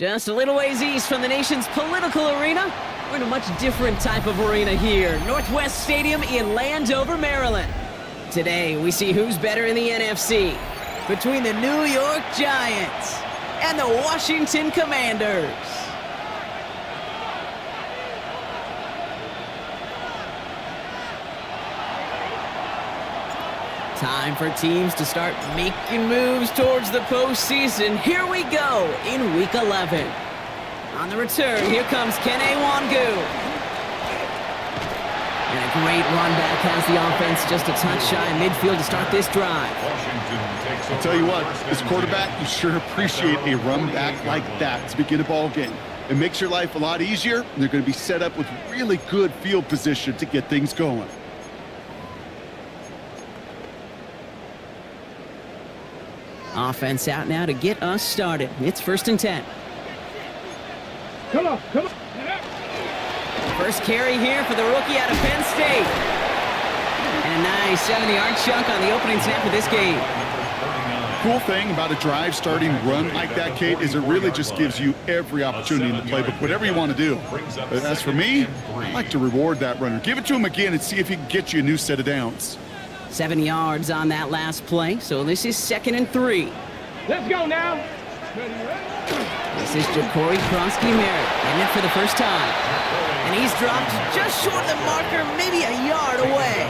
Just a little ways east from the nation's political arena, we're in a much different type of arena here. Northwest Stadium in Landover, Maryland. Today, we see who's better in the NFC between the New York Giants and the Washington Commanders. Time for teams to start making moves towards the postseason. Here we go in Week 11. On the return, here comes Kene Wangu. And a great run back has the offense just a touch shy in midfield to start this drive. I'll tell you what, as quarterback, you sure appreciate a run back like that to begin a ball game. It makes your life a lot easier, and they're going to be set up with really good field position to get things going. Offense out now to get us started. It's 1st and 10. Come on. First carry here for the rookie out of Penn State. And a nice 70-yard chunk on the opening snap of this game. Cool thing about a drive starting run like that, Kate, is it really just gives you every opportunity in the playbook, whatever you want to do. But as for me, I like to reward that runner. Give it to him again and see if he can get you a new set of downs. 7 yards on that last play, so this is 2nd and 3. Let's go now. This is Ja'Cory Krosky-Merritt getting it for the first time. And he's dropped just short of the marker, maybe a yard away.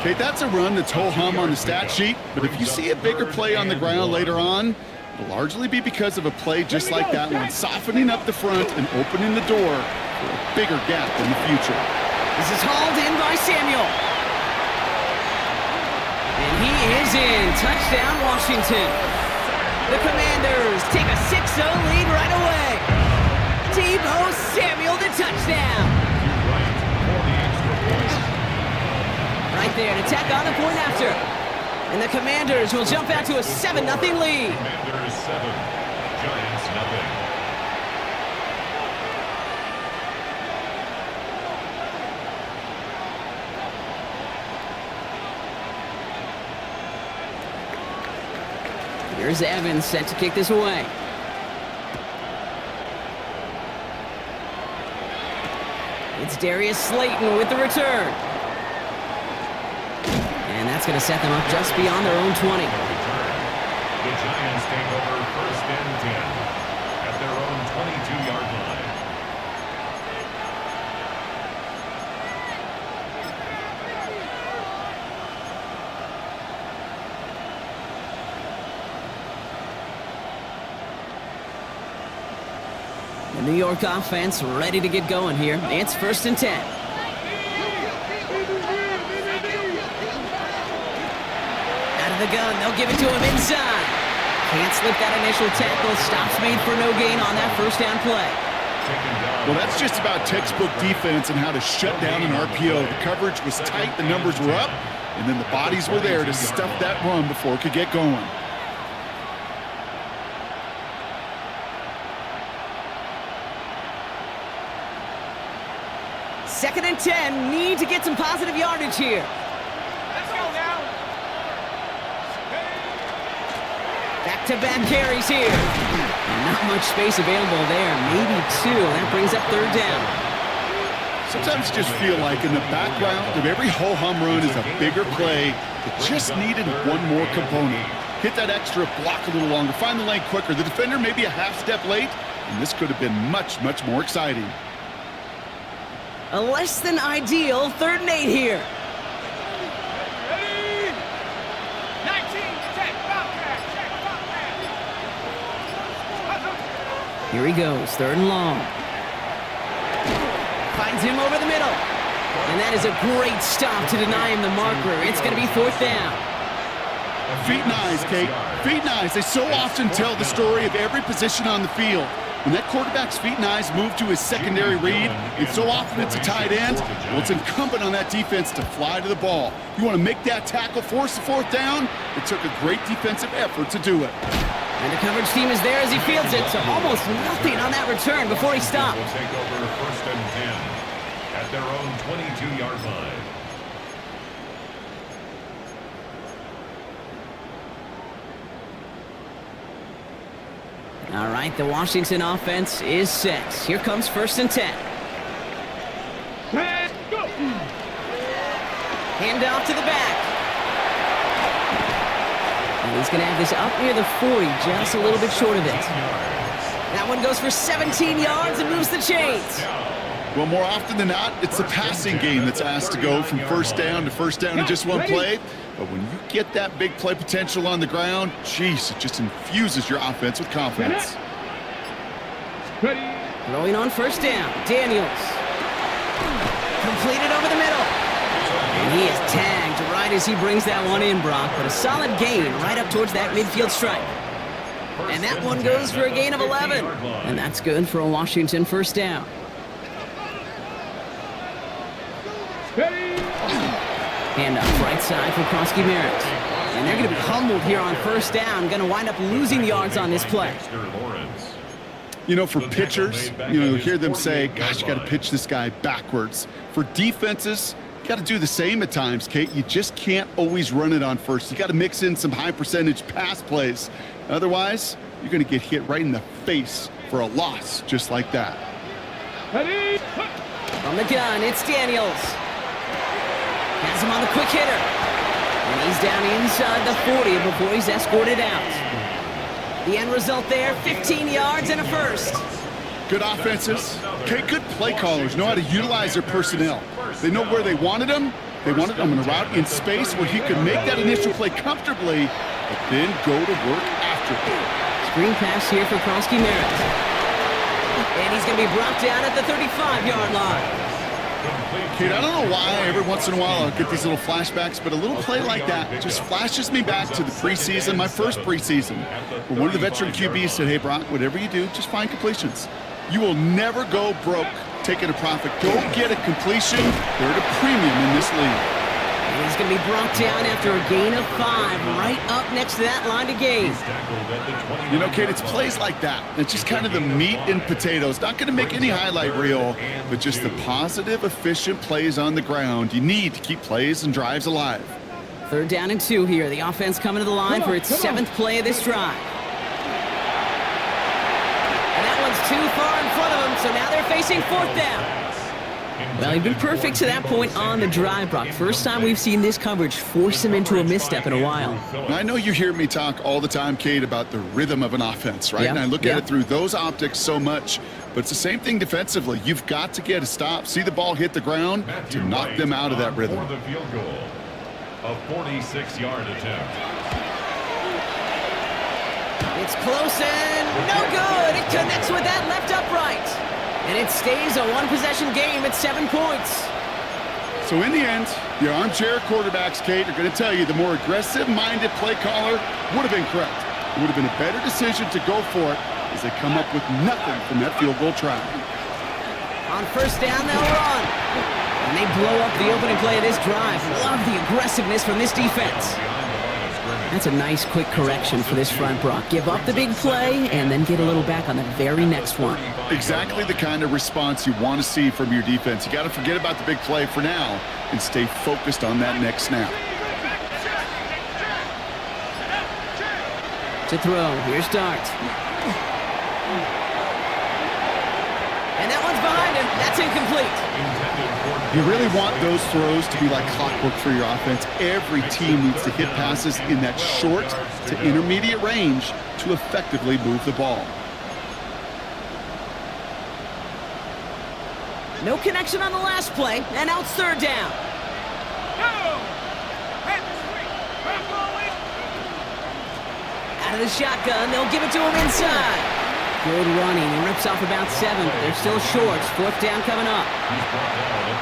Okay, that's a run that's ho-hum on the stat sheet, but if you see a bigger play on the ground later on, it'll largely be because of a play just like that one, softening up the front and opening the door for a bigger gap in the future. This is hauled in by Samuel. And he is in. Touchdown, Washington. The Commanders take a 6-0 lead right away. Deebo Samuel, the touchdown. Right there to tack on the point after. And the Commanders will jump out to a 7-0 lead. Commanders 7, Giants nothing. Here's Evans set to kick this away. It's Darius Slayton with the return. And that's going to set them up just beyond their own 20. The Giants take over 1st and 10 at their own 22-yard line. The New York offense ready to get going here. It's 1st and 10. Out of the gun, they'll give it to him inside. Can't slip that initial tackle. Stops made for no gain on that first down play. Well, that's just about textbook defense and how to shut down an RPO. The coverage was tight, the numbers were up, and then the bodies were there to stuff that run before it could get going. 2nd and 10, need to get some positive yardage here. Let's go now. Back-to-back carries here. And not much space available there, maybe 2. That brings up 3rd down. Sometimes you just feel like in the background of every ho-hum run is a bigger play that just needed one more component. Hit that extra block a little longer, find the lane quicker. The defender maybe a half step late, and this could have been much, much more exciting. A less than ideal 3rd and 8 here. Ready? 19, check, bobcat, check, bobcat. Here he goes, 3rd and long. Finds him over the middle. And that is a great stop to deny him the marker. It's going to be 4th down. Feet and eyes, Kate. Feet and eyes. They so often tell the story of every position on the field. When that quarterback's feet and eyes move to his secondary read, and so often it's a tight end, well, it's incumbent on that defense to fly to the ball. You want to make that tackle, force the 4th down? It took a great defensive effort to do it. And the coverage team is there as he fields it, so almost nothing on that return before he stopped. Will take over 1st and 10 at their own 22-yard line. All right, the Washington offense is set. Here comes 1st and 10. Set, go. Hand off to the back. And he's going to have this up near the 40, just a little bit short of it. That one goes for 17 yards and moves the chains. Well, more often than not, it's the passing game that's asked to go from first down in just one play. But when you get that big play potential on the ground, geez, it just infuses your offense with confidence. Ready. Throwing on 1st down, Daniels. Completed over the middle. And he is tagged right as he brings that one in, Brock. But a solid gain right up towards that midfield stripe. And that one goes for a gain of 11. And that's good for a Washington 1st down. Ready. Hand off right side for Krosky Merritt. And they're going to be humbled here on 1st down. Going to wind up losing yards on this play. You know, for pitchers, you hear them say, gosh, you got to pitch this guy backwards. For defenses, you got to do the same at times, Kate. You just can't always run it on first. You got to mix in some high percentage pass plays. Otherwise, you're going to get hit right in the face for a loss just like that. Ready. From the gun, it's Daniels. Has him on the quick hitter. And he's down inside the 40 before he's escorted out. The end result there, 15 yards and a 1st. Good offenses. Okay, good play callers know how to utilize their personnel. They know where they wanted them. They wanted them in a route in space where he could make that initial play comfortably, but then go to work after it. Screen pass here for Krosky Merritt. And he's going to be brought down at the 35-yard line. Kate, I don't know why every once in a while I'll get these little flashbacks, but a little play like that just flashes me back to the preseason, my first preseason, where one of the veteran QBs said, hey, Brock, whatever you do, just find completions. You will never go broke taking a profit. Go get a completion. They're at a premium in this league. And he's going to be brought down after a gain of 5, right up next to that line to gain. You know, Kate, it's plays like that. It's just kind of the meat and potatoes. Not going to make any highlight reel, but just the positive, efficient plays on the ground. You need to keep plays and drives alive. 3rd down and 2 here. The offense coming to the line for its 7th play of this drive. And that one's too far in front of them, so now they're facing 4th down. Well, he'd been perfect to that point on the drive, Brock. First time we've seen this coverage force him into a misstep in a while. I know you hear me talk all the time, Kate, about the rhythm of an offense, right? Yeah. And I look at it through those optics so much, but it's the same thing defensively. You've got to get a stop, see the ball hit the ground to knock them out of that rhythm. For the field goal, a 46-yard attempt. It's close and no good. It connects with that left upright. And it stays a one-possession game at 7 points. So in the end, the armchair quarterbacks, Kate, are going to tell you the more aggressive-minded play caller would have been correct. It would have been a better decision to go for it as they come up with nothing from that field goal try. On 1st down, they'll run. And they blow up the opening play of this drive. Love the aggressiveness from this defense. That's a nice, quick correction for this front, Brock. Give up the big play and then get a little back on the very next one. Exactly the kind of response you want to see from your defense. You got to forget about the big play for now and stay focused on that next snap. To throw, here's Dart. And that one's behind him. That's incomplete. You really want those throws to be like clockwork for your offense. Every team needs to hit passes in that short to intermediate range to effectively move the ball. No connection on the last play, and now it's 3rd down. Out of the shotgun, they'll give it to him inside. Good running. He rips off about 7, but they're still short. 4th down coming up.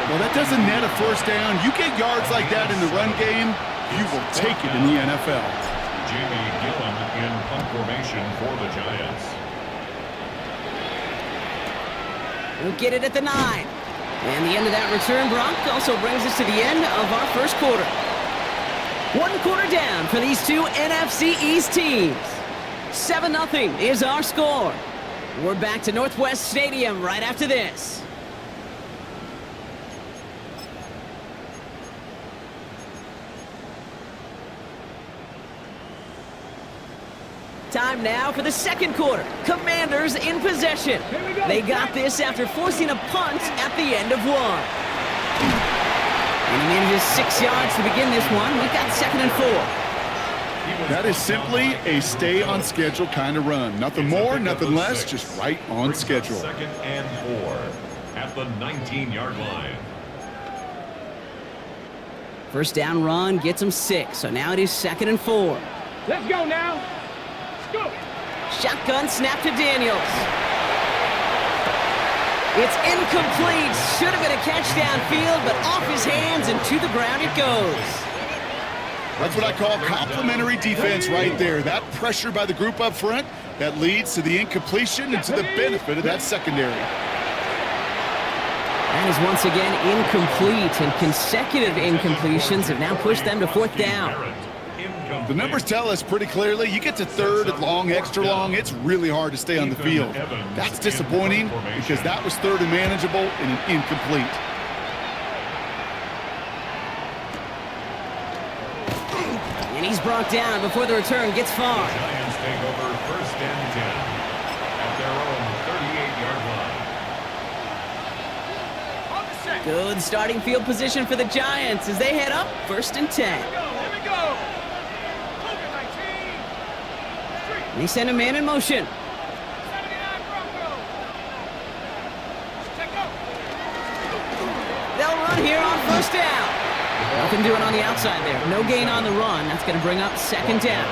Well, that doesn't net a 1st down. You get yards like that in the run game, you will take it in the NFL. Jamie Gillen in punt formation for the Giants. We'll get it at the 9. And the end of that return, Brock, also brings us to the end of our 1st quarter. 1 quarter down for these two NFC East teams. 7-0 is our score. We're back to Northwest Stadium right after this. Time now for the second quarter. Commanders in possession. They got this after forcing a punt at the end of one. And he manages 6 yards to begin this one. We've got 2nd and 4. That is simply a stay on schedule kind of run. Nothing more, nothing less, just right on schedule. 2nd and 4 at the 19-yard line. First down run gets him 6, so now it is 2nd and 4. Let's go now. Let's go. Shotgun snap to Daniels. It's incomplete. Should have been a catch downfield, but off his hands and to the ground it goes. That's what I call complimentary defense right there. That pressure by the group up front, that leads to the incompletion and to the benefit of that secondary. That is once again incomplete, and consecutive incompletions have now pushed them to 4th down. The numbers tell us pretty clearly, you get to 3rd and long, extra long, it's really hard to stay on the field. That's disappointing because that was 3rd and manageable and an incomplete. And he's brought down before the return gets far. Giants take over 1st and 10 at their own 38-yard line. On the set. Good starting field position for the Giants as they head up 1st and 10. Here we go. Cougar 19. And they send a man in motion. 79 Broncos. Check out. They'll run here on 1st down. Nothing doing on the outside there. No gain on the run. That's going to bring up 2nd down.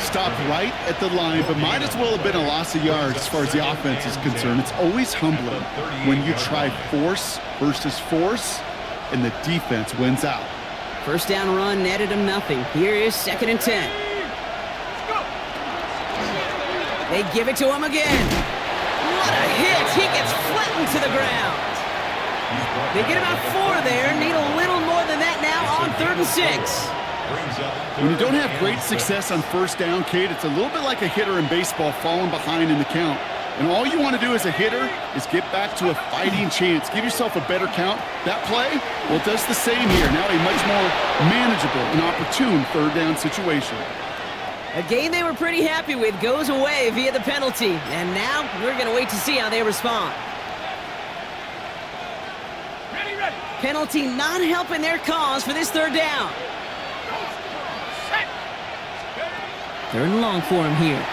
Stopped right at the line, but might as well have been a loss of yards as far as the offense is concerned. It's always humbling when you try force versus force and the defense wins out. First down run netted him nothing. Here is 2nd and 10. Let's go. They give it to him again. What a hit. He gets flattened to the ground. They get about 4 there. Need a little more than that now on 3rd and 6. When you don't have great success on 1st down, Kate, it's a little bit like a hitter in baseball falling behind in the count. And all you want to do as a hitter is get back to a fighting chance. Give yourself a better count. That play, well, it does the same here. Now a much more manageable and opportune 3rd down situation. A game they were pretty happy with goes away via the penalty. And now we're going to wait to see how they respond. Ready, ready. Penalty not helping their cause for this 3rd down. Set. 3rd and long for him here.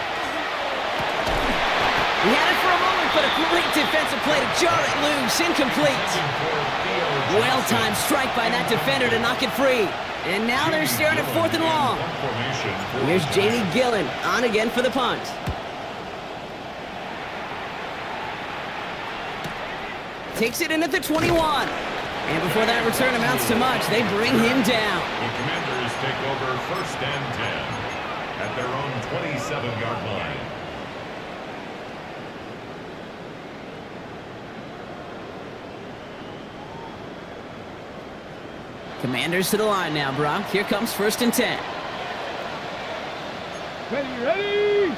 He had it for a moment, but a great defensive play to jar it loose. Incomplete. Well-timed strike by that defender to knock it free. And now they're staring at 4th and long. Here's Jamie Gillen on again for the punt. Takes it in at the 21. And before that return amounts to much, they bring him down. The Commanders take over 1st and 10 at their own 27-yard line. Commanders to the line now, Brock. Here comes 1st and 10. Ready, ready.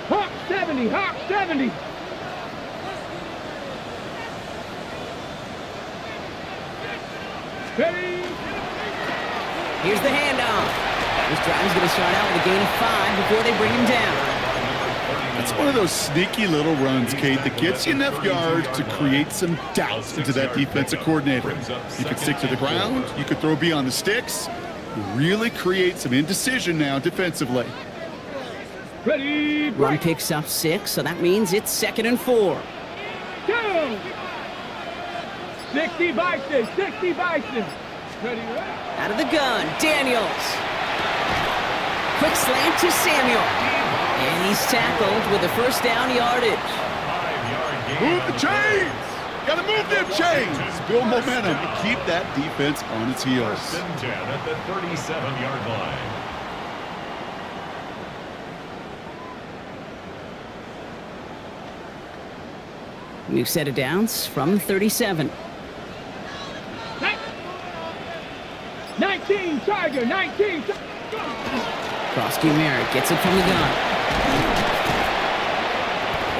Hawk 70, Hawk 70. Ready. Here's the handoff. This drive is going to start out with a gain of 5 before they bring him down. It's one of those sneaky little runs, Kate, that gets you enough yards to create some doubt into that defensive coordinator. You could stick to the ground. You could throw beyond the sticks. Really create some indecision now defensively. Ready. Run picks up 6, so that means it's 2nd and 4. Go. 60 Bison, 60 Bison. Ready, ready. Out of the gun, Daniels. Quick slant to Samuel. And he's tackled with the 1st down yardage. 5-yard gain. Move the chains! Gotta move them chains! Build momentum and keep that defense on its heels. 1st and 10 at the 37-yard line. New set of downs from 37. 19 Tiger, 19. Crosby Merritt gets it from the gun.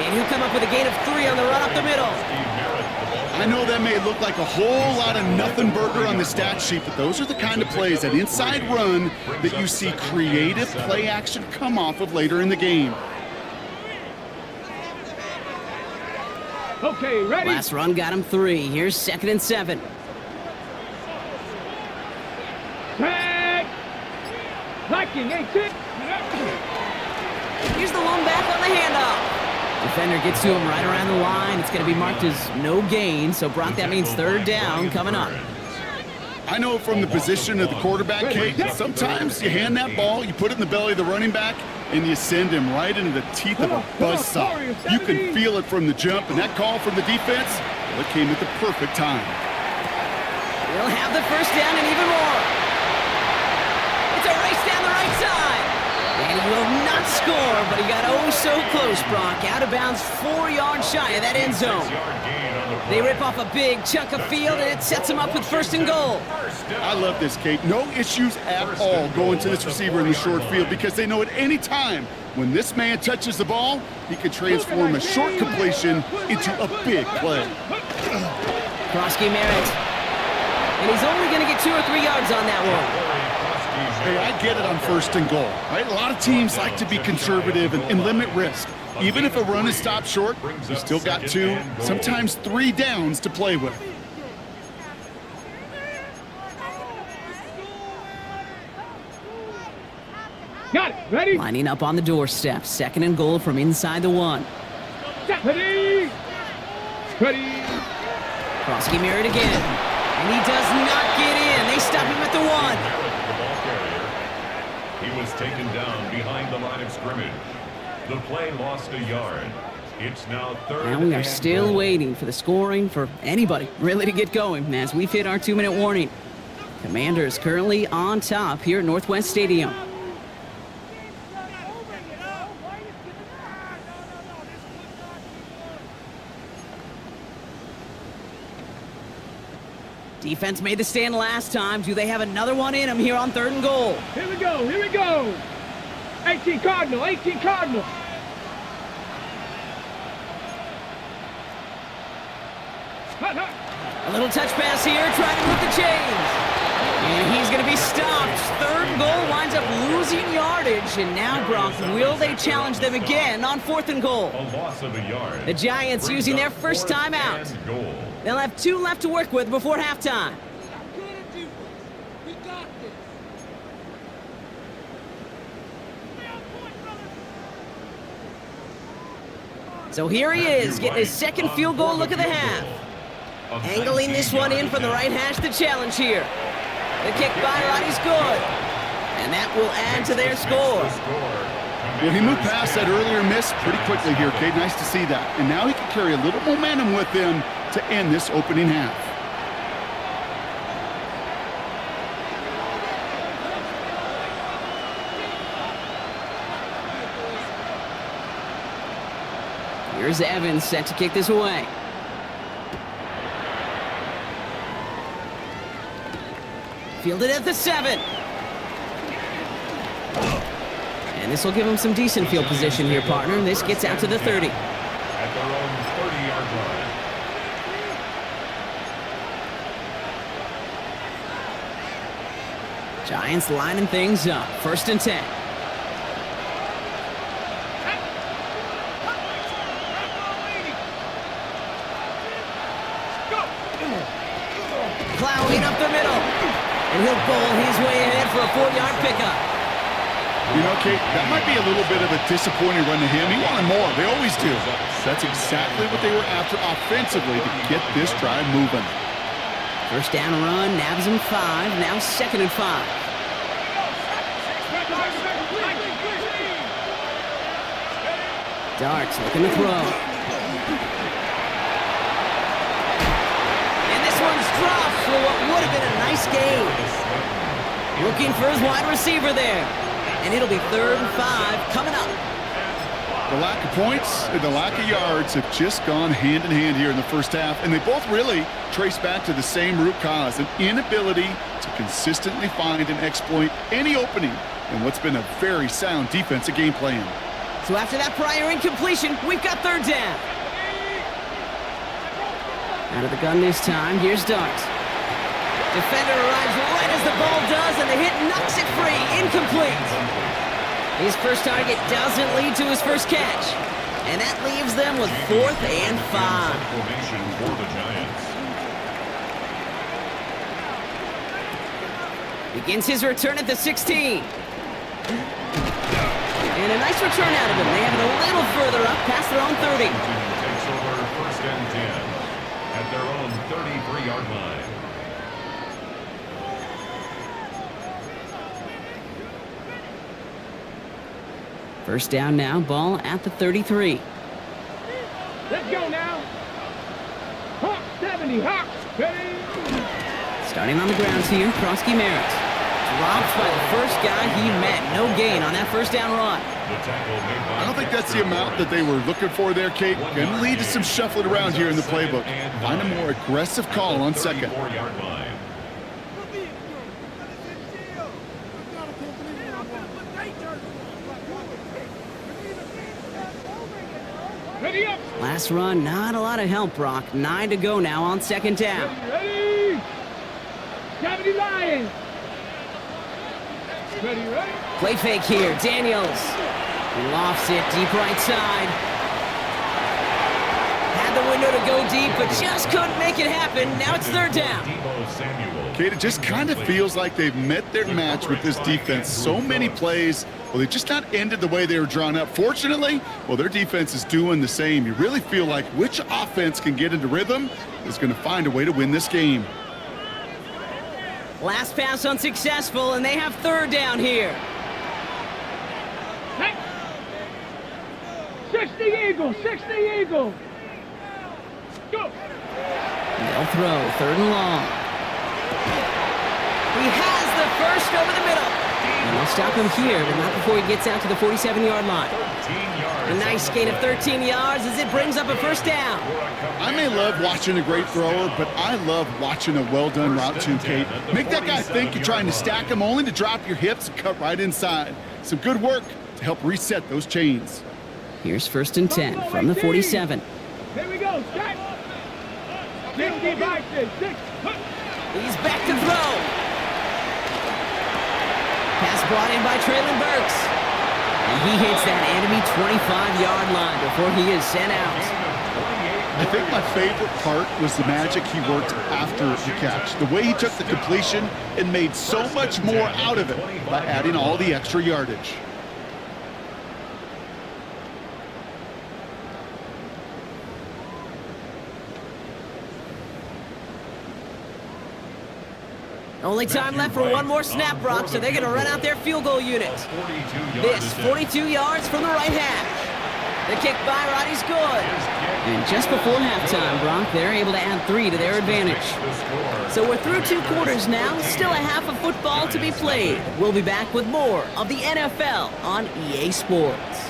And he'll come up with a gain of 3 on the run up the middle. Steve Merritt, the ball I know that may look like a whole lot of nothing burger on the stat sheet, but those are the kind of plays, that inside run, that you see creative play action come off of later in the game. Okay, ready? Last run got him 3. Here's 2nd and 7. Tag! Liking, 18. Here's the lone back on the handoff. Defender gets to him right around the line. It's going to be marked as no gain, so Brock, that means 3rd down coming up. I know from the position of the quarterback, Kate, sometimes you hand that ball, you put it in the belly of the running back, and you send him right into the teeth of a buzzsaw. You can feel it from the jump, and that call from the defense, well, it came at the perfect time. We'll have the 1st down and even more. It's a race down the right side. And he will not score, but he got oh so close, Brock. Out of bounds 4 yards shy of that end zone. They rip off a big chunk of field, and it sets him up with 1st and goal. I love this, Kate. No issues at all going to this receiver in the short field, because they know at any time when this man touches the ball, he can transform a short completion into a big play. Krosky Merritt. And he's only going to get 2 or 3 yards on that one. Hey, I get it on 1st and goal, right? A lot of teams like to be conservative and limit risk. Even if a run is stopped short, you still got 2, sometimes 3 downs to play with. Got it, ready? Lining up on the doorstep. 2nd and goal from inside the 1. Ready? Ready? Krosky Merritt again. And he does not get in. They stop him at the 1. He was taken down behind the line of scrimmage. The play lost a yard. It's now 3rd And we are still goal. waiting for the scoring for anybody really to get going as we've hit our 2-minute warning. Commanders currently on top here at Northwest Stadium. Defense made the stand last time. Do they have another one in them here on 3rd and goal? Here we go, here we go. 18 Cardinal, 18 Cardinal. Hut, hut. A little touch pass here, trying to move the chains. And he's going to be stopped. 3rd and goal winds up losing yardage. And now, Brock, will they challenge them again on 4th and goal? A loss of a yard. The Giants using their first time out. Goal. They'll have 2 left to work with before halftime. So here he is, getting his 2nd field goal look of the half. Angling this one in from the right hash to challenge here. The kick by Roddy's good. And that will add to their score. Well, he moved past that earlier miss pretty quickly here, Kate. Nice to see that. And now he can carry a little momentum with him to end this opening half. Here's Evans set to kick this away. Fielded at the 7. And this will give him some decent field position here, partner. This gets out to the 30. At their own 30-yard line. Giants lining things up. 1st and 10. Plowing up the middle. And he'll bowl his way ahead for a 4-yard pickup. You know, Kate, that might be a little bit of a disappointing run to him. He wanted more. They always do. That's exactly what they were after offensively to get this drive moving. 1st down run, nabs him 5. Now 2nd and 5. Darts looking to throw. And this one's dropped for what would have been a nice gain. Looking for his wide receiver there. And it'll be 3rd and 5 coming up. The lack of points and the lack of yards have just gone hand in hand here in the first half, and they both really trace back to the same root cause, an inability to consistently find and exploit any opening in what's been a very sound defensive game plan. So after that prior incompletion, we've got 3rd down. Out of the gun this time. Here's Dart. Defender arrives right as the ball does, and the hit knocks it free. Incomplete. His first target doesn't lead to his first catch. And that leaves them with 4th and 5. Formation for the Giants. Begins his return at the 16. And a nice return out of him. They have it a little further up past their own 30. Takes over 1st and 10 at their own 33-yard line. First down now, ball at the 33. Let's go now. Hawk 70, Hawk. Ready? Starting on the ground here, Krosky Merritt. Dropped by the first guy he met. No gain on that first down run. I don't think that's the amount that they were looking for there, Kate. Going to lead to some shuffling around here in the playbook. Find a more aggressive call on second. Ready up. Last run, not a lot of help, Brock. 9 to go now on second down. Ready? 70 Lions. Ready? Play fake here, Daniels. Lofts it deep right side. Had the window to go deep, but just couldn't make it happen. Now it's third down. Kate, it just kind of feels like they've met their match with this defense. So many plays, well, they just not ended the way they were drawn up. Fortunately, well, their defense is doing the same. You really feel like which offense can get into rhythm is going to find a way to win this game. Last pass unsuccessful, and they have third down here. Hey. 60 Eagles, 60 Eagles. Go. They'll throw, third and long. He has the first over the middle. And they'll stop him here, but not before he gets out to the 47-yard line. A nice gain of 13 yards as it brings up a first down. I may love watching a great thrower, but I love watching a well-done route too, Kate. Make that guy think you're trying to stack him only to drop your hips and cut right inside. Some good work to help reset those chains. Here's 1st and 10 from the 47. Here we go, Scott. 60 by 6. He's back to throw. Pass brought in by Traylon Burks. And he hits that enemy 25-yard line before he is sent out. I think my favorite part was the magic he worked after the catch. The way he took the completion and made so much more out of it by adding all the extra yardage. Only time left for one more snap, Brock, so they're going to run out their field goal unit. This, 42 yards from the right hash. The kick by Roddy's good. And just before halftime, Brock, they're able to add 3 to their advantage. So we're through 2 quarters now, still a half of football to be played. We'll be back with more of the NFL on EA Sports.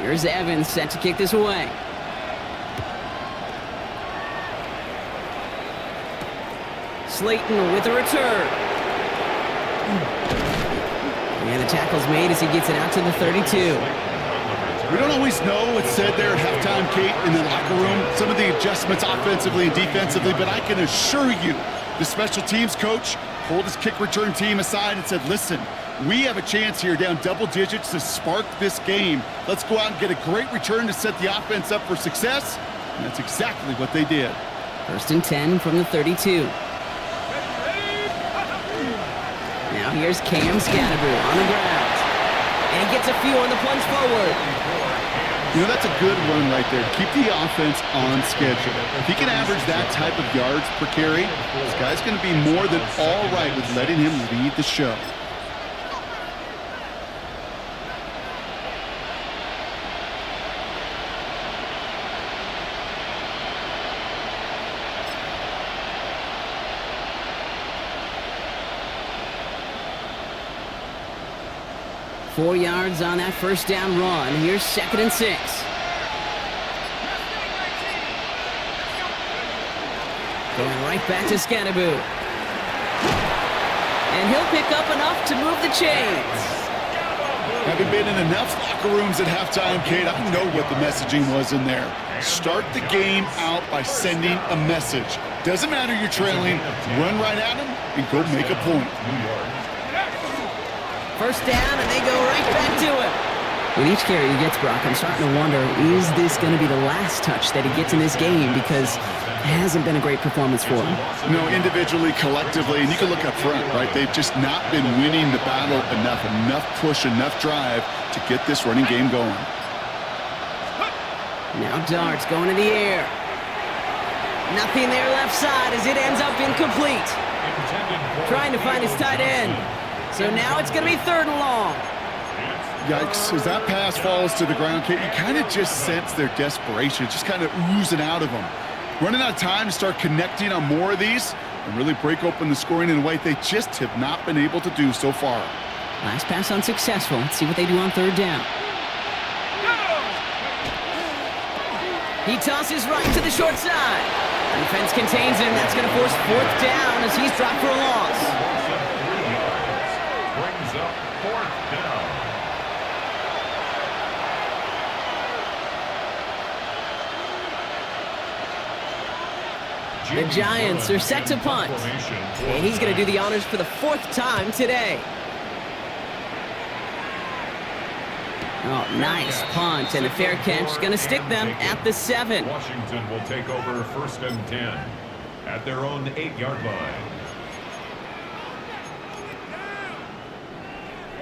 Here's Evans set to kick this away. Slayton with a return. And the tackle's made as he gets it out to the 32. We don't always know what's said there at halftime, Kate, in the locker room. Some of the adjustments offensively and defensively, but I can assure you the special teams coach pulled his kick return team aside and said, listen, we have a chance here down double digits to spark this game. Let's go out and get a great return to set the offense up for success. And that's exactly what they did. 1st and 10 from the 32. Now here's Cam Scatterbroo on the ground. And he gets a few on the plunge forward. You know, that's a good run right there. Keep the offense on schedule. If he can average that type of yards per carry, this guy's going to be more than all right with letting him lead the show. 4 yards on that first down run. Here's 2nd and 6. Going right back to Scadaboo. And he'll pick up enough to move the chains. Having been in enough locker rooms at halftime, Kate, I know what the messaging was in there. Start the game out by sending a message. Doesn't matter you're trailing, run right at him and go make a point. First down, and they go right back to him. With each carry he gets, Brock, I'm starting to wonder, is this going to be the last touch that he gets in this game? Because it hasn't been a great performance for him. No, individually, collectively, and you can look up front, right? They've just not been winning the battle enough push, enough drive to get this running game going. Now darts going to the air. Nothing there left side as it ends up incomplete. Trying to find his tight end. So now it's going to be 3rd and long. Yikes, as that pass falls to the ground, Kate, you kind of just sense their desperation, just kind of oozing out of them. Running out of time to start connecting on more of these and really break open the scoring in a way they just have not been able to do so far. Last pass unsuccessful. Let's see what they do on 3rd down. He tosses right to the short side. Defense contains him. That's going to force 4th down as he's dropped for a loss. Brings up 4th down. The Giants are set to punt. And he's going to do the honors for the 4th time today. Oh, nice punt, and a fair catch. Going to stick them at the 7. Washington will take over 1st and 10 at their own 8-yard line.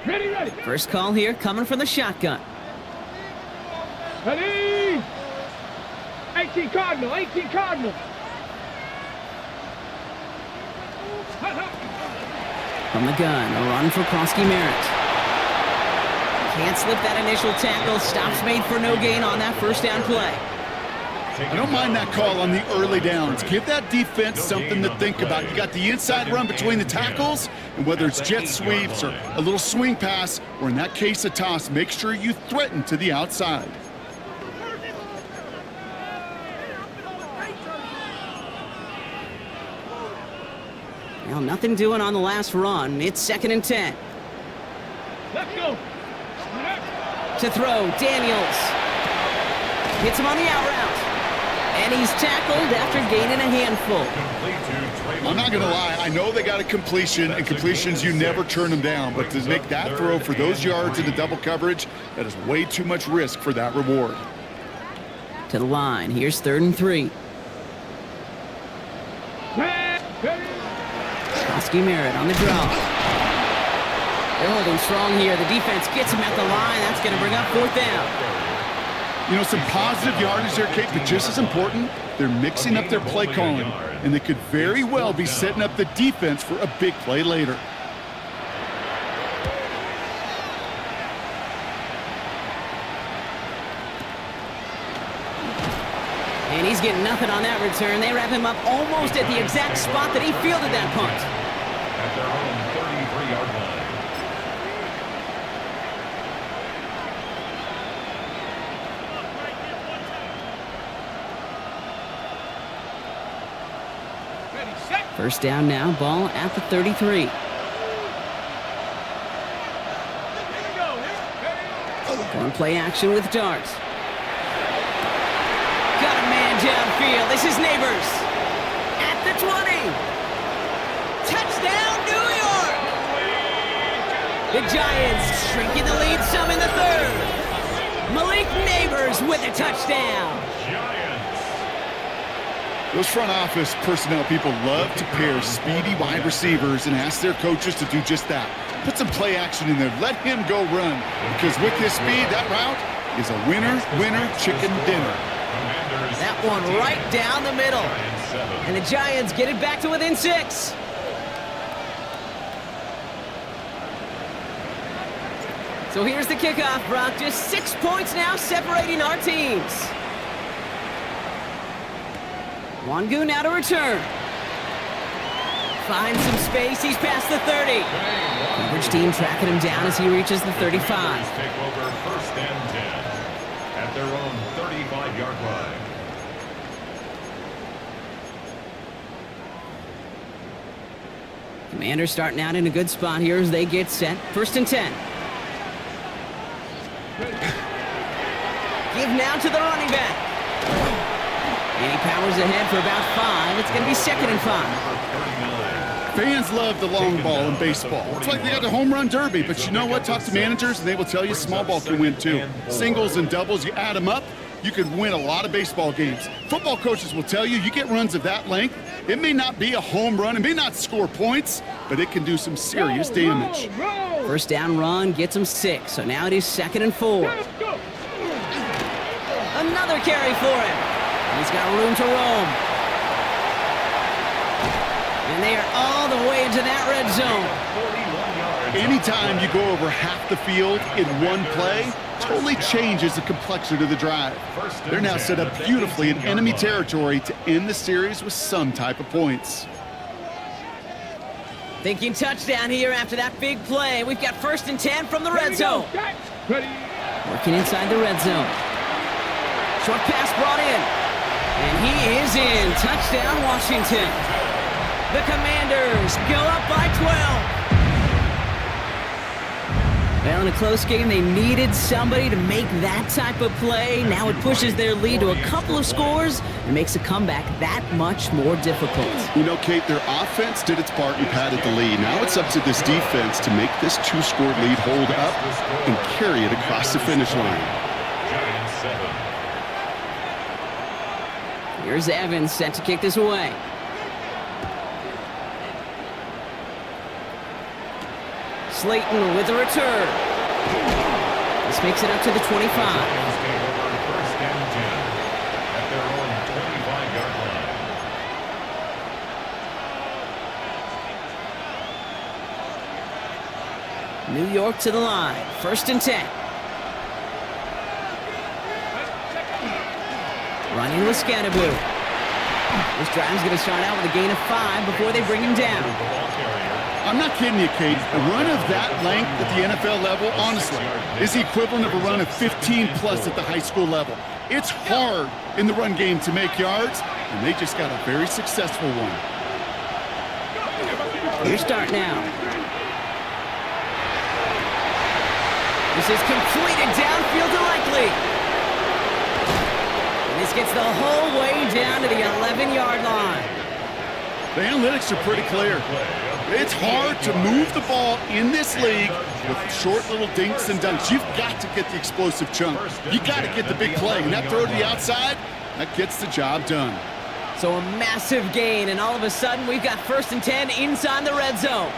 Ready, ready. First call here coming from the shotgun. Ready. 18 Cardinal, 18 Cardinal. From the gun, a run for Krosky Merritt. Can't slip that initial tackle. Stops made for no gain on that first down play. I don't mind that call on the early downs. Give that defense something to think about. You got the inside run between the tackles, and whether it's jet sweeps or a little swing pass, or in that case a toss, make sure you threaten to the outside. Well, nothing doing on the last run. It's 2nd and 10. Let's go. To throw, Daniels. Hits him on the out route. And he's tackled after gaining a handful. I'm not going to lie. I know they got a completion, and completions, you never turn them down. But to make that throw for those yards into double coverage, that is way too much risk for that reward. To the line. Here's 3rd and 3. Krosky Merritt on the draw. They're holding strong here. The defense gets him at the line. That's going to bring up 4th down. You know, some positive yardage there, Kate, but just as important, they're mixing up their play calling, and they could very well be setting up the defense for a big play later. And he's getting nothing on that return. They wrap him up almost at the exact spot that he fielded that punt. At their own 33-yard line. First down now, ball at the 33. Going play action with darts. Got a man downfield. This is Neighbors. At the 20. Touchdown, New York! The Giants shrinking the lead some in the 3rd. Malik Neighbors with a touchdown. Those front office personnel people love to pair speedy wide receivers and ask their coaches to do just that. Put some play action in there. Let him go run. Because with his speed, that route is a winner, chicken dinner. That one right down the middle. And the Giants get it back to within 6. So here's the kickoff, Brock. Just 6 points now separating our teams. Wangu now to return. Finds some space. He's past the 30. Coverage team tracking him down as he reaches the 35. Take over first and 10 at their own 35-yard line. Commanders starting out in a good spot here as they get set. First and 10. Give now to the running back. And he powers ahead for about 5. It's going to be second and 5. Fans love the long ball in baseball. It's like they got the home run derby, but you know what? Talk to managers, and they will tell you small ball can win too. Singles and doubles, you add them up, you can win a lot of baseball games. Football coaches will tell you, you get runs of that length, it may not be a home run, it may not score points, but it can do some serious damage. First down run gets him 6, so now it is second and 4. Another carry for him. He's got room to roam. And they are all the way into that red zone. Anytime you go over half the field in one play, totally changes the complexion of the drive. They're now set up beautifully in enemy territory to end the series with some type of points. Thinking touchdown here after that big play. We've got first and 10 from the red zone. Working inside the red zone. Short pass brought in. And he is in. Touchdown, Washington. The Commanders go up by 12. Well, in a close game, they needed somebody to make that type of play. Now it pushes their lead to a couple of scores and makes a comeback that much more difficult. You know, Kate, their offense did its part and padded the lead. Now it's up to this defense to make this 2-score lead hold up and carry it across the finish line. Here's Evans set to kick this away. Slayton with the return. This makes it up to the 25. New York to the line. First and 10. Running with Scatterboo. This drive's going to start out with a gain of 5 before they bring him down. I'm not kidding you, Kate. A run of that length at the NFL level, honestly, is the equivalent of a run of 15-plus at the high school level. It's hard in the run game to make yards, and they just got a very successful one. Here's start now. This is completed downfield to Likely. And this gets the whole way down to the 11-yard line. The analytics are pretty clear. It's hard to move the ball in this league with short little dinks and dunks. You've got to get the explosive chunk. You got to get the big play. And that throw to the outside, that gets the job done. So a massive gain, and all of a sudden we've got first and 10 inside the red zone.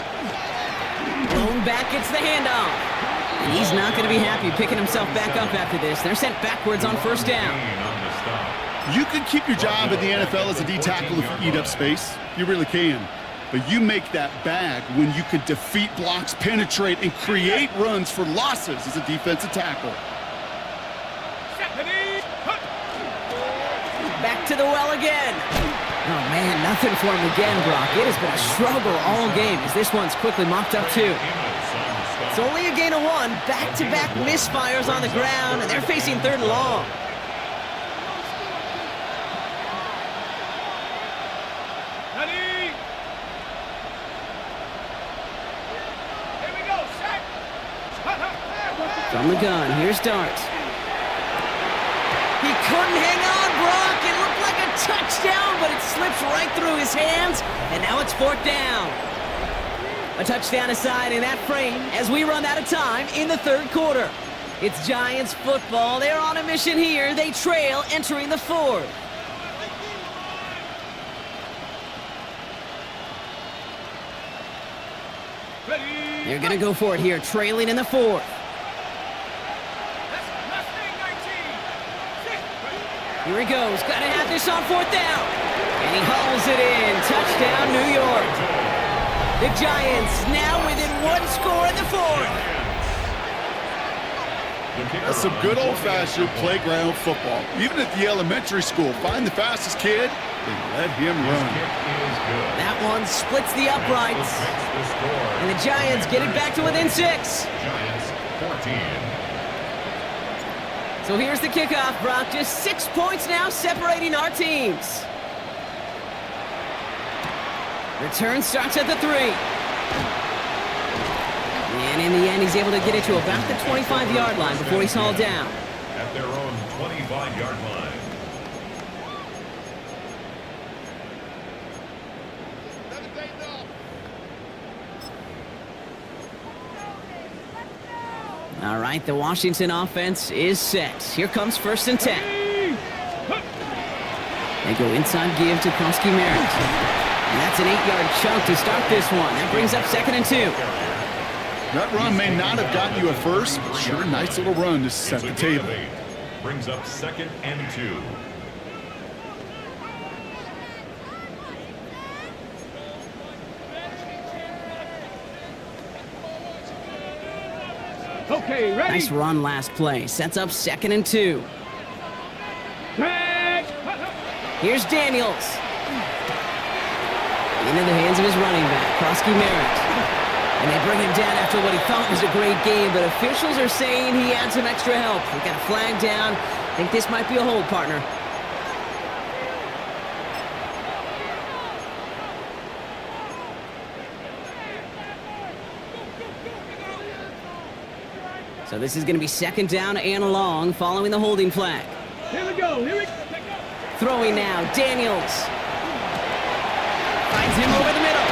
Blown back gets the handoff. And he's not going to be happy picking himself back up after this. They're sent backwards on first down. You can keep your job in the NFL as a D tackle if you eat up space. You really can. But you make that bag when you can defeat blocks, penetrate, and create runs for losses as a defensive tackle. Back to the well again. Oh, man, nothing for him again, Brock. It has been a struggle all game as this one's quickly mopped up, too. It's only a gain of 1. Back-to-back misfires on the ground, and they're facing third and long. From the gun, here's Darts. He couldn't hang on, Brock. It looked like a touchdown, but it slips right through his hands, and now it's 4th down. A touchdown aside in that frame as we run out of time in the 3rd quarter. It's Giants football. They're on a mission here. They trail entering the 4th. They're going to go for it here, trailing in the 4th. Here he goes. Got to have this on 4th down. And he hauls it in. Touchdown, New York. The Giants now within 1 score in the 4th. That's some good old-fashioned playground football. Even at the elementary school, find the fastest kid and let him run. That one rebound, splits the uprights. And the Giants get it back to within 6. Giants 14. So here's the kickoff, Brock. Just 6 points now separating our teams. Return starts at the 3. And in the end, he's able to get it to about the 25-yard line before he's hauled down. At their own 25-yard line. All right, the Washington offense is set. Here comes 1st and 10. They go inside give to Krosky Merritt. And that's an 8-yard chunk to start this one. That brings up 2nd and 2. That run may not have gotten you a first, but sure, nice little run to set the table. Brings up 2nd and 2. Okay, ready? Nice run last play. Sets up 2nd and 2. Here's Daniels. Into the hands of his running back, Krosky Merritt. And they bring him down after what he thought was a great game, but officials are saying he had some extra help. We got a flag down. I think this might be a hold, partner. So this is going to be 2nd down and long following the holding flag. Here we go. Here we go. Throwing now, Daniels. Finds him over the middle.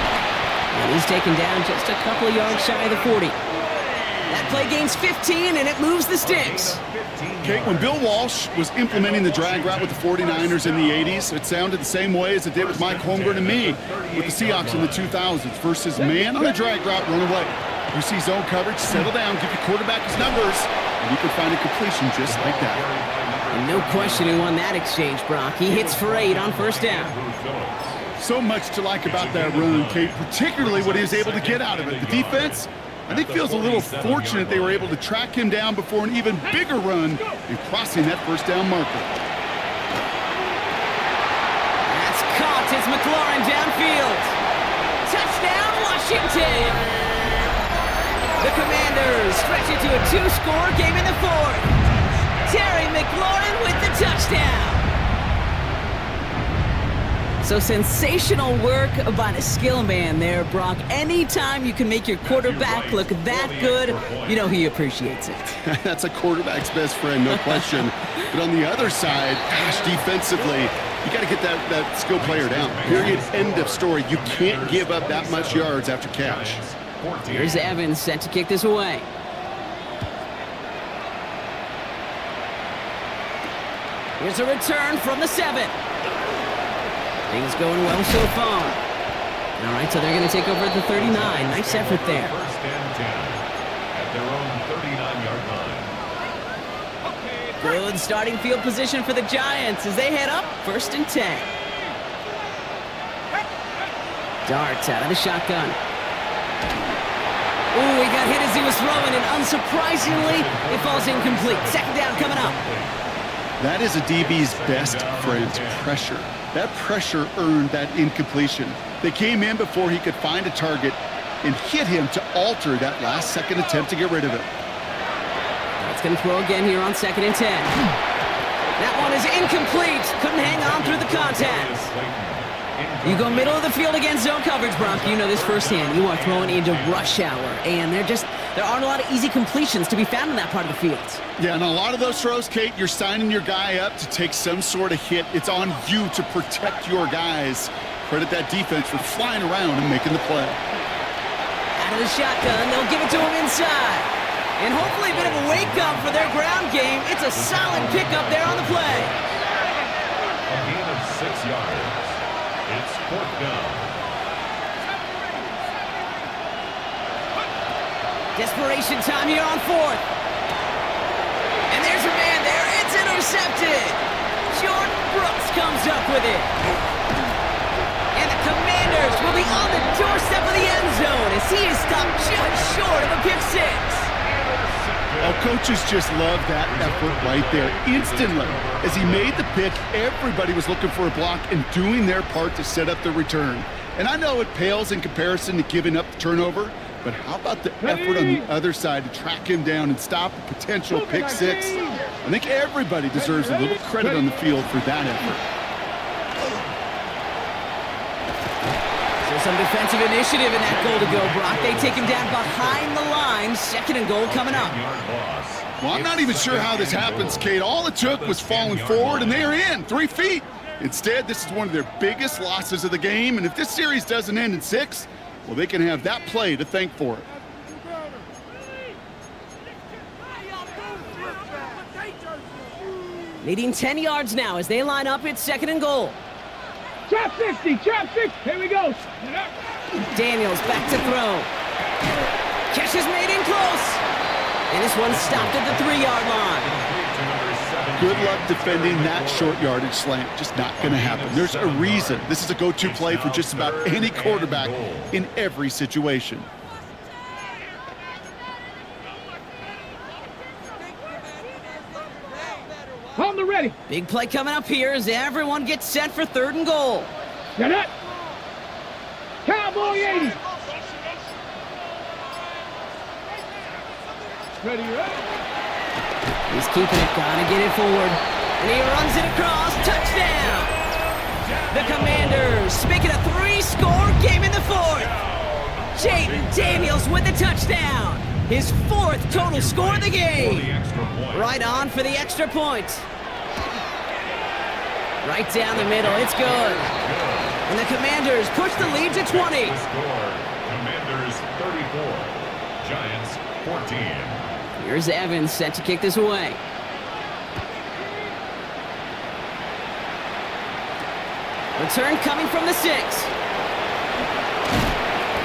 And he's taken down just a couple of yards shy of the 40. That play gains 15, and it moves the sticks. Kate, when Bill Walsh was implementing the drag route with the 49ers in the 80s, it sounded the same way as it did with Mike Holmgren and me with the Seahawks in the 2000s versus man on a drag route, run away. You see zone coverage, settle down, give your quarterback his numbers, and you can find a completion just like that. And no question who won that exchange, Brock. He hits for 8 on 1st down. So much to like about that run, Kate, particularly what he was able to get out of it. The defense, I think, feels a little fortunate they were able to track him down before an even bigger run and crossing that 1st down marker. That's caught. It's McLaurin downfield. Touchdown, Washington! The Commanders stretch it to a 2-score game in the 4th. Terry McLaurin with the touchdown. So sensational work by the skill man there, Brock. Anytime you can make your quarterback look that good, you know he appreciates it. That's a quarterback's best friend, no question. But on the other side, gosh, defensively, you got to get that skill player down. Period. End of story. You can't give up that much yards after catch. Here's Evans set to kick this away. Here's a return from the 7. Things going well so far. All right, so they're going to take over at the 39. Nice effort there. 1st and 10 at their own 39-yard line. Good starting field position for the Giants as they head up 1st and 10. Darts out of the shotgun. Ooh, he got hit as he was throwing, and unsurprisingly, it falls incomplete. 2nd down coming up. That is a DB's best friend, pressure. That pressure earned that incompletion. They came in before he could find a target and hit him to alter that last-second attempt to get rid of it. It's going to throw again here on 2nd and 10. That one is incomplete. Couldn't hang on through the contact. You go middle of the field against zone coverage, Brock. You know this firsthand. You are throwing into rush hour, and there aren't a lot of easy completions to be found in that part of the field. Yeah, and a lot of those throws, Kate, you're signing your guy up to take some sort of hit. It's on you to protect your guys. Credit that defense for flying around and making the play. Out of the shotgun, they'll give it to him inside. And hopefully a bit of a wake-up for their ground game. It's a solid pickup there on the play. A gain of 6 yards. It's 4th down. Desperation time here on 4th. And there's a man there. It's intercepted. Jordan Brooks comes up with it. And the Commanders will be on the doorstep of the end zone as he is stopped just short of a pick 6. Well, coaches just love that effort right there. Instantly, as he made the pick, everybody was looking for a block and doing their part to set up the return. And I know it pales in comparison to giving up the turnover, but how about the effort on the other side to track him down and stop a potential pick six? I think everybody deserves a little credit on the field for that effort. So some defensive initiative in that goal to go, Brock. They take him down behind the line. 2nd and goal coming up. Well, I'm not even sure how this happens, Kate. All it took was falling forward, and they are in 3 feet. Instead, this is one of their biggest losses of the game, and if this series doesn't end in 6, well, they can have that play to thank for it. Needing 10 yards now as they line up at 2nd and goal. Chop 60, chop 6. Here we go. Daniels back to throw. Catch is made in close. And this one stopped at the 3-yard line. Good luck defending that short yardage slant. Just not going to happen. There's a reason. This is a go-to play for just about any quarterback in every situation. On the ready. Big play coming up here as everyone gets set for 3rd and goal. Get it. Cowboy 80. Ready, ready. He's keeping it, gotta get it forward. And he runs it across, touchdown! The Commanders make it a 3-score game in the 4th. Jaden Daniels with the touchdown. His 4th total score of the game. Right on for the extra point. Right down the middle, it's good. And the Commanders push the lead to 20. Commanders 34, Giants 14. Here's Evans set to kick this away. Return coming from the 6.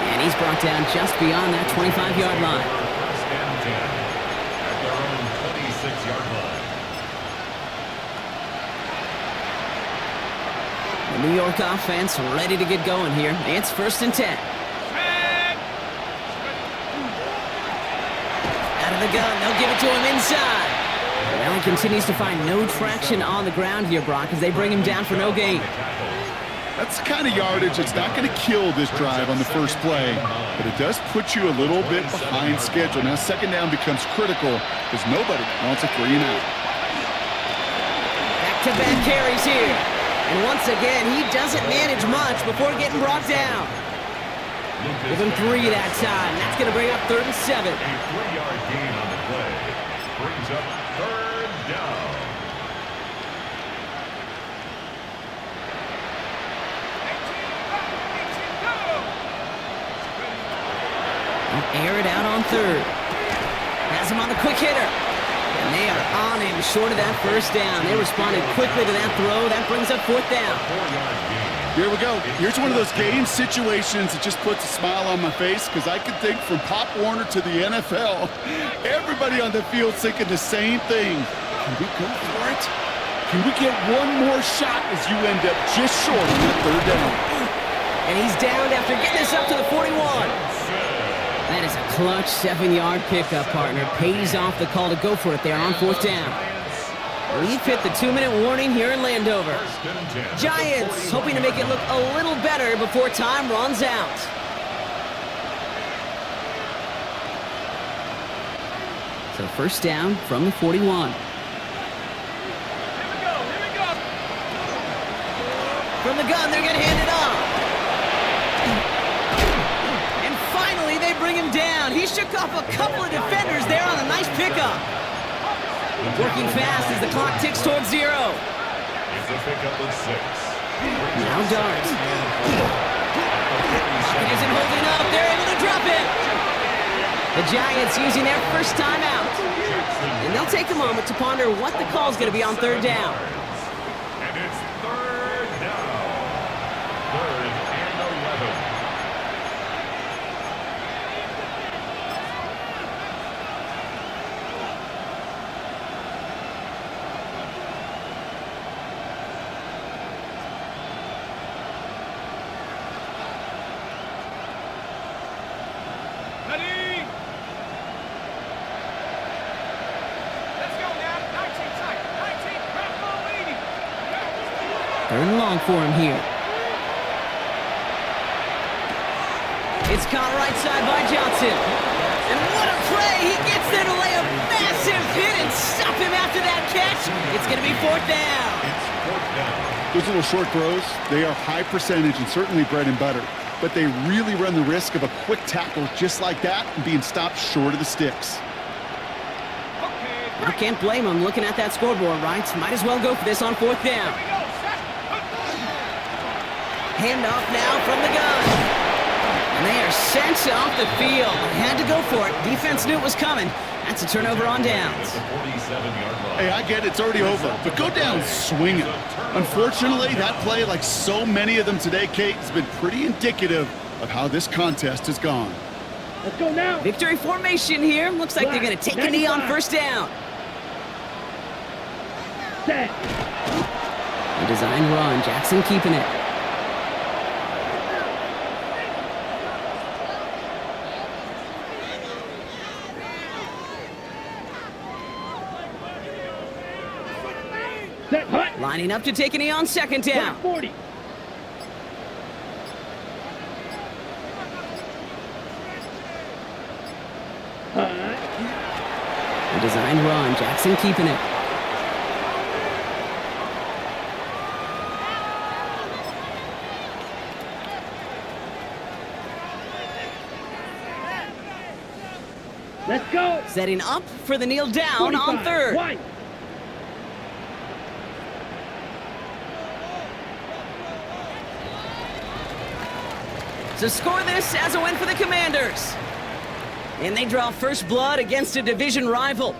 And he's brought down just beyond that 25-yard line. 1st and 10 at their own 26-yard line. The New York offense ready to get going here. It's 1st and 10. Out of the gun, they'll give it to him inside. Now he continues to find no traction on the ground here, Brock, as they bring him down for no gain. That's the kind of yardage that's not going to kill this drive on the first play, but it does put you a little bit behind schedule. Now 2nd down becomes critical because nobody wants a 3 and out. Back-to-back carries here. And once again, he doesn't manage much before getting brought down. Give him 3 that time. That's going to bring up 3rd and 7. A 3-yard gain on the play brings up 3rd down. Air it out on 3rd. Has him on the quick hitter. And they are on him short of that 1st down. They responded quickly to that throw. That brings up 4th down. 4-yard gain. Here we go. Here's one of those game situations that just puts a smile on my face because I can think from Pop Warner to the NFL, everybody on the field thinking the same thing. Can we go for it? Can we get one more shot as you end up just short on that 3rd down? And he's down after getting this up to the 41. That is a clutch 7-yard pickup, partner. Pays off the call to go for it there on 4th down. We've hit the 2-minute warning here in Landover. Giants hoping to make it look a little better before time runs out. So 1st down from the 41. From the gun, they're going to hand it off. And finally, they bring him down. He shook off a couple of defenders there on a nice pickup. Working fast as the clock ticks towards 0. It's a pickup of 6. Now Dart. Pocket isn't holding up. They're able to drop it. The Giants using their 1st time out. And they'll take a moment to ponder what the call is going to be on 3rd down. And it's 3rd down. 3rd and 11. Ready. Let's go now. 19 tight. 19. Crap ball 80. 3rd and long for him here. It's caught right side by Johnson. And what a play! He gets there to lay a massive hit and stop him after that catch. It's going to be 4th down. It's 4th down. Those little short throws, they are high percentage and certainly bread and butter. But they really run the risk of a quick tackle just like that and being stopped short of the sticks. I can't blame him looking at that scoreboard, right? Might as well go for this on 4th down. Handoff now from the gun. And they are sent off the field. Had to go for it. Defense knew it was coming. That's a turnover on downs. Hey, I get it, it's already over, but go down swinging. Unfortunately, that play, like so many of them today, Kate, has been pretty indicative of how this contest has gone. Let's go now. Victory formation here. Looks like they're going to take a knee on 1st down. Set. A design run. Jackson keeping it. Set. Hut. Lining up to take a knee on 2nd down. 40. A design run. Jackson keeping it. Let's go. Setting up for the kneel down on 3rd. White. To score this as a win for the Commanders. And they draw first blood against a division rival.